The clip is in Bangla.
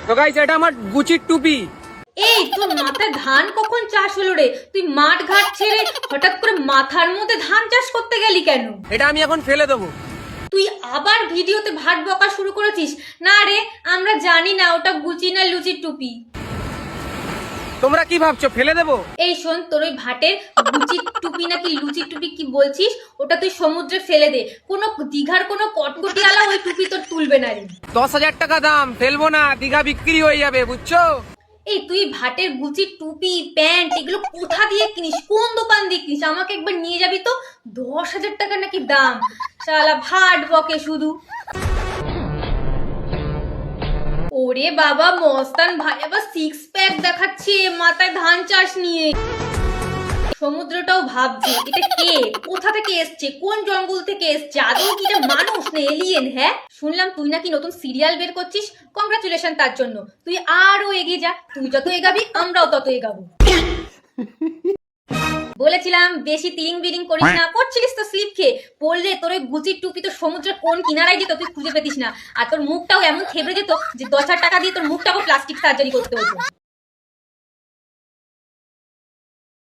তো গাইস এটা আমার গুচির টুপি। এই তোর মাথায় ধান কখন চাষ হলো রে? তুই মাঠ ঘাট ছেড়ে হঠাৎ করে মাথার মধ্যে ধান চাষ করতে গেলি কেন? এটা আমি এখন ফেলে দেবো। তুই আবার ভিডিওতে ভাট বকা শুরু করেছিস? না রে, আমরা জানি না ওটা গুচি না লুচির টুপি। তোমরা কি ভাবছো ফেলে দেবো? এই শোন, তোর ওই ভাটের গুচির টুপি নাকি লুচির টুপি কি বলছিস, ওটা তুই সমুদ্রে ফেলে দে। কোনো দীঘার কোনো কটকটিওয়ালা ওই টুপি তোর তুলবে না রে। 10,000 টাকা দাম, ফেলবো না, দীঘা বিক্রি হয়ে যাবে, বুঝছো? এই তুই ভাটের গুচির টুপি প্যান্ট এগুলো কোথা দিয়ে কিনিস, কোন দোকান দিয়ে কিনিস? আমাকে একবার নিয়ে যাবি তো। 10,000 টাকা নাকি দাম, শালা ভাট বকে শুধু। ওরে বাবা, মস্তান ভাই আবার 6 প্যাক দেখাচ্ছে মাথায় ধান চাষ নিয়ে। সমুদ্রটাও ভাবছে এটা কে, কোথা থেকে এসছে, কোন জঙ্গল থেকে এসছে, আদৌ কি এটা মানুষ না এলিয়েন? হ্যাঁ, শুনলাম তুই নাকি নতুন সিরিয়াল বের করছিস, কংগ্রাচুলেশন তার জন্য। তুই আরো এগিয়ে যা, তুই যত এগাবি আমরাও তত এগাবো। বলেছিলাম বেশি তিরিং বিরিং করিস না, করছিলিস তো স্লিপ খেয়ে। পড়লে তোর ওই গুচির টুপি তো সমুদ্রের কোন কিনারায় যেত তুই খুঁজে পেতিস না, আর তোর মুখটাও এমন থেবড়ে যেত যে 10,000 টাকা দিয়ে তোর মুখটাকেও প্লাস্টিক সার্জারি করতে হতো।